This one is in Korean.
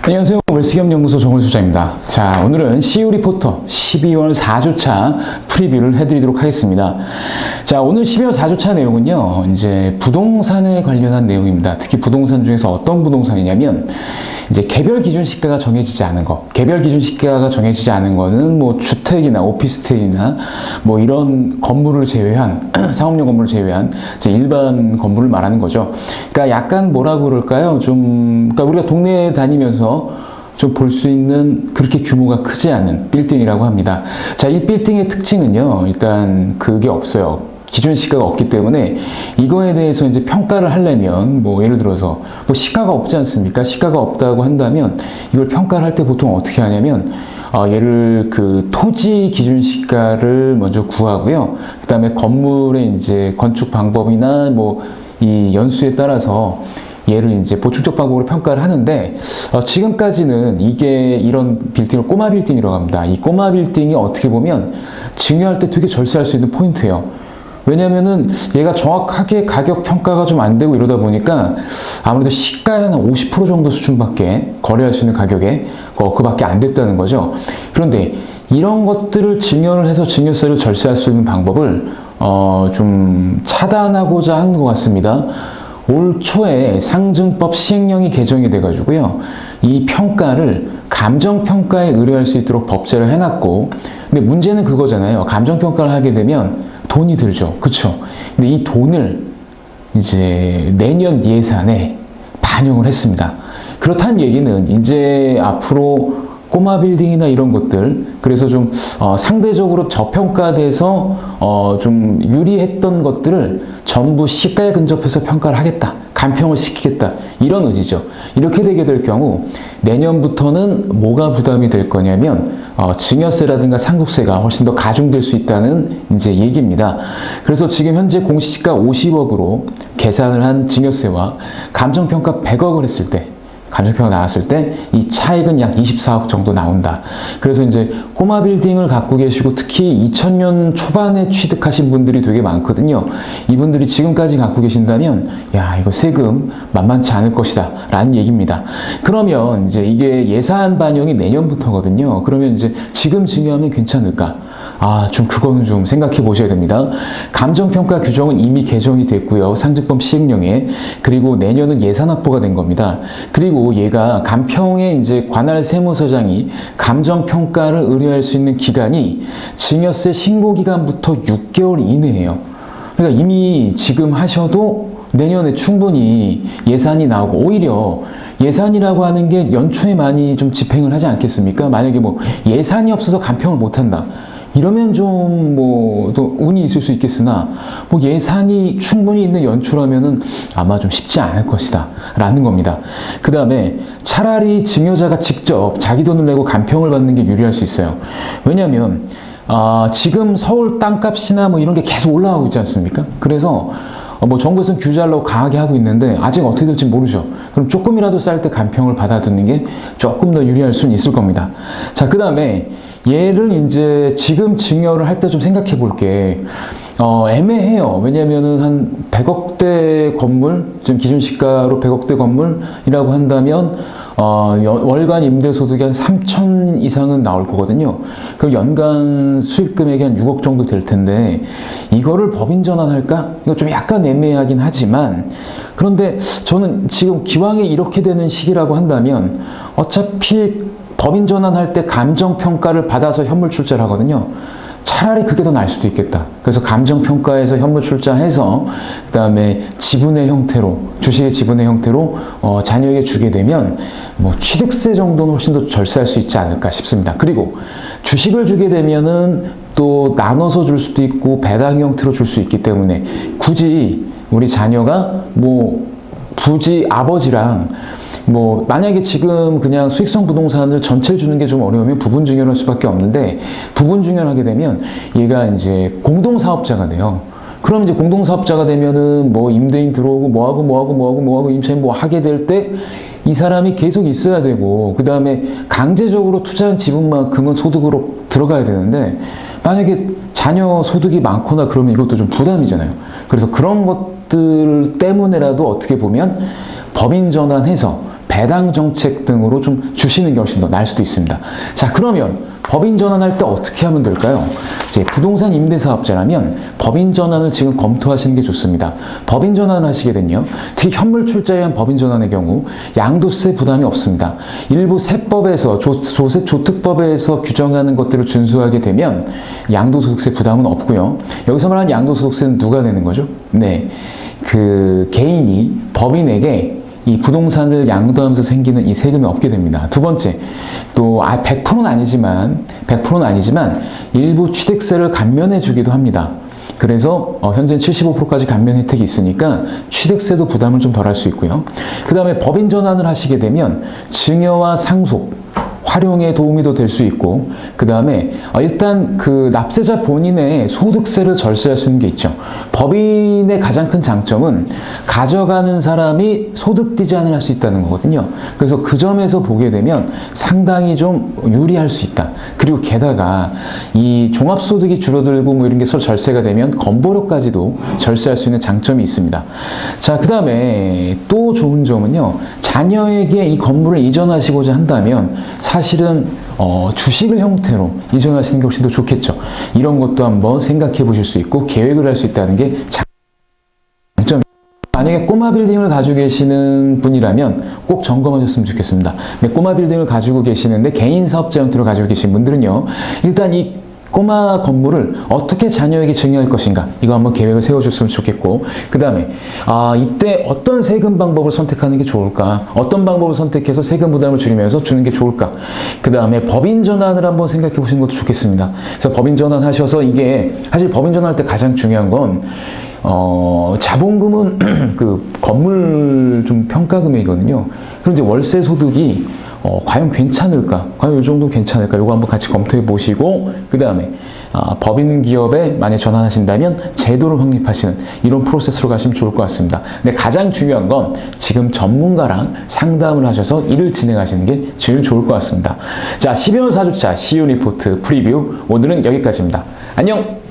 안녕하세요. 월스기업연구소 정원소장입니다. 자, 오늘은 CU 리포터 12월 4주차 프리뷰를 해드리도록 하겠습니다. 자, 오늘 12월 4주차 내용은요, 이제 부동산에 관련한 내용입니다. 특히 부동산 중에서 어떤 부동산이냐면, 이제 개별 기준 시가가 정해지지 않은 거. 개별 기준 시가가 정해지지 않은 거는 뭐 주택이나 오피스텔이나 뭐 이런 건물을 제외한, 상업용 건물을 제외한 이제 일반 건물을 말하는 거죠. 그러니까 약간 뭐라고 그럴까요? 그러니까 우리가 동네에 다니면서 좀 볼 수 있는 그렇게 규모가 크지 않은 빌딩이라고 합니다. 자, 이 빌딩의 특징은요, 일단 그게 없어요. 기준 시가가 없기 때문에 이거에 대해서 이제 평가를 하려면 뭐 예를 들어서 뭐 시가가 없지 않습니까? 시가가 없다고 한다면 이걸 평가를 할 때 보통 어떻게 하냐면 얘를 그 토지 기준 시가를 먼저 구하고요. 그 다음에 건물의 이제 건축 방법이나 뭐 이 연수에 따라서 얘를 이제 보충적 방법으로 평가를 하는데 지금까지는 이게 이런 빌딩을 꼬마 빌딩이라고 합니다. 이 꼬마 빌딩이 어떻게 보면 증여할 때 되게 절세할 수 있는 포인트예요. 왜냐면은 얘가 정확하게 가격 평가가 좀 안 되고 이러다 보니까 아무래도 시가의 한 50% 정도 수준밖에 거래할 수 있는 가격에 그밖에 안 됐다는 거죠. 그런데 이런 것들을 증여를 해서 증여세를 절세할 수 있는 방법을 좀 차단하고자 한 것 같습니다. 올 초에 상증법 시행령이 개정이 돼가지고요. 이 평가를 감정평가에 의뢰할 수 있도록 법제를 해놨고, 근데 문제는 그거잖아요. 감정평가를 하게 되면 돈이 들죠. 그쵸? 근데 이 돈을 이제 내년 예산에 반영을 했습니다. 그렇다는 얘기는 이제 앞으로 꼬마 빌딩이나 이런 것들, 그래서 좀 상대적으로 저평가돼서 좀 유리했던 것들을 전부 시가에 근접해서 평가를 하겠다, 간평을 시키겠다, 이런 의지죠. 이렇게 되게 될 경우 내년부터는 뭐가 부담이 될 거냐면 증여세라든가 상속세가 훨씬 더 가중될 수 있다는 이제 얘기입니다. 그래서 지금 현재 공시지가 50억으로 계산을 한 증여세와 감정평가 100억을 했을 때, 감정평가 나왔을 때 이 차익은 약 24억 정도 나온다. 그래서 이제 꼬마 빌딩을 갖고 계시고 특히 2000년 초반에 취득하신 분들이 되게 많거든요. 이분들이 지금까지 갖고 계신다면 야, 이거 세금 만만치 않을 것이다 라는 얘기입니다. 그러면 이제 이게 예산 반영이 내년부터거든요. 그러면 이제 지금 증여하면 괜찮을까? 좀 그거는 좀 생각해 보셔야 됩니다. 감정평가 규정은 이미 개정이 됐고요. 상증법 시행령에. 그리고 내년은 예산 확보가 된 겁니다. 그리고 얘가 간평에 이제 관할 세무서장이 감정평가를 의뢰할 수 있는 기간이 증여세 신고 기간부터 6개월 이내예요. 그러니까 이미 지금 하셔도 내년에 충분히 예산이 나오고, 오히려 예산이라고 하는 게 연초에 많이 좀 집행을 하지 않겠습니까? 만약에 뭐 예산이 없어서 간평을 못 한다. 이러면 좀 뭐 또 운이 있을 수 있겠으나 뭐 예산이 충분히 있는 연초라면은 아마 좀 쉽지 않을 것이다 라는 겁니다. 그 다음에 차라리 증여자가 직접 자기 돈을 내고 간평을 받는 게 유리할 수 있어요. 왜냐하면 지금 서울 땅값이나 뭐 이런 게 계속 올라가고 있지 않습니까? 그래서 뭐 정부에서는 규제하려고 강하게 하고 있는데 아직 어떻게 될지 모르죠. 그럼 조금이라도 쌀 때 간평을 받아두는 게 조금 더 유리할 수는 있을 겁니다. 자, 그 다음에 얘를 이제 지금 증여를 할 때 좀 생각해 볼게. 애매해요. 왜냐면은 한 100억대 건물, 지금 기준 시가로 100억대 건물이라고 한다면, 월간 임대소득이 한 3천 이상은 나올 거거든요. 그럼 연간 수입 금액이 한 6억 정도 될 텐데, 이거를 법인 전환할까? 이거 좀 약간 애매하긴 하지만, 그런데 저는 지금 기왕에 이렇게 되는 시기라고 한다면, 어차피 법인 전환할 때 감정평가를 받아서 현물 출자를 하거든요. 차라리 그게 더 나을 수도 있겠다. 그래서 감정평가에서 현물 출자해서 그 다음에 지분의 형태로, 주식의 지분의 형태로 자녀에게 주게 되면 뭐 취득세 정도는 훨씬 더 절세할 수 있지 않을까 싶습니다. 그리고 주식을 주게 되면은 또 나눠서 줄 수도 있고 배당 형태로 줄 수 있기 때문에 굳이 우리 자녀가 뭐 굳이 아버지랑 뭐 만약에 지금 그냥 수익성 부동산을 전체를 주는 게 좀 어려우면 부분 증여를 할 수밖에 없는데, 부분 증여를 하게 되면 얘가 이제 공동사업자가 돼요. 그럼 이제 공동사업자가 되면은 뭐 임대인 들어오고 뭐하고 임차인 뭐 하게 될 때 이 사람이 계속 있어야 되고, 그 다음에 강제적으로 투자한 지분만큼은 소득으로 들어가야 되는데, 만약에 자녀 소득이 많거나 그러면 이것도 좀 부담이잖아요. 그래서 그런 것들 때문에라도 어떻게 보면 법인 전환해서 배당 정책 등으로 좀 주시는 게 훨씬 더 나을 수도 있습니다. 자, 그러면 법인 전환할 때 어떻게 하면 될까요? 이제 부동산 임대사업자라면 법인 전환을 지금 검토하시는 게 좋습니다. 법인 전환을 하시게 되면요, 특히 현물 출자에 의한 법인 전환의 경우 양도세 부담이 없습니다. 일부 세법에서 조특법에서 규정하는 것들을 준수하게 되면 양도소득세 부담은 없고요. 여기서 말하는 양도소득세는 누가 내는 거죠? 네, 그 개인이 법인에게 이 부동산을 양도하면서 생기는 이 세금이 없게 됩니다. 두 번째, 또 100%는 아니지만 일부 취득세를 감면해 주기도 합니다. 그래서 현재 75%까지 감면 혜택이 있으니까 취득세도 부담을 좀 덜 할 수 있고요. 그 다음에 법인 전환을 하시게 되면 증여와 상속, 활용에 도움이 더 될 수 있고, 그 다음에 일단 그 납세자 본인의 소득세를 절세할 수 있는 게 있죠. 법인의 가장 큰 장점은 가져가는 사람이 소득 제한을 할 수 있다는 거거든요. 그래서 그 점에서 보게 되면 상당히 좀 유리할 수 있다. 그리고 게다가 이 종합소득이 줄어들고 뭐 이런 게 서로 절세가 되면 건보료까지도 절세할 수 있는 장점이 있습니다. 자, 그 다음에 또 좋은 점은요, 자녀에게 이 건물을 이전하시고자 한다면 사실은 주식을 형태로 이전하시는 게 훨씬 더 좋겠죠. 이런 것도 한번 생각해 보실 수 있고 계획을 할 수 있다는 게 장점. 만약에 꼬마 빌딩을 가지고 계시는 분이라면 꼭 점검하셨으면 좋겠습니다. 꼬마 빌딩을 가지고 계시는데 개인 사업자 형태로 가지고 계신 분들은요, 일단 이 꼬마 건물을 어떻게 자녀에게 증여할 것인가, 이거 한번 계획을 세워줬으면 좋겠고, 그 다음에 이때 어떤 세금 방법을 선택하는 게 좋을까, 어떤 방법을 선택해서 세금 부담을 줄이면서 주는 게 좋을까, 그 다음에 법인 전환을 한번 생각해 보시는 것도 좋겠습니다. 그래서 법인 전환 하셔서, 이게 사실 법인 전환할 때 가장 중요한 건 자본금은 그 건물 좀 평가금액이거든요. 그럼 이제 월세 소득이 과연 괜찮을까? 과연 이 정도 괜찮을까? 이거 한번 같이 검토해 보시고, 그 다음에 법인 기업에 만약 전환하신다면 제도를 확립하시는 이런 프로세스로 가시면 좋을 것 같습니다. 근데 가장 중요한 건 지금 전문가랑 상담을 하셔서 일을 진행하시는 게 제일 좋을 것 같습니다. 자, 12월 4주차 CEO 리포트 프리뷰 오늘은 여기까지입니다. 안녕!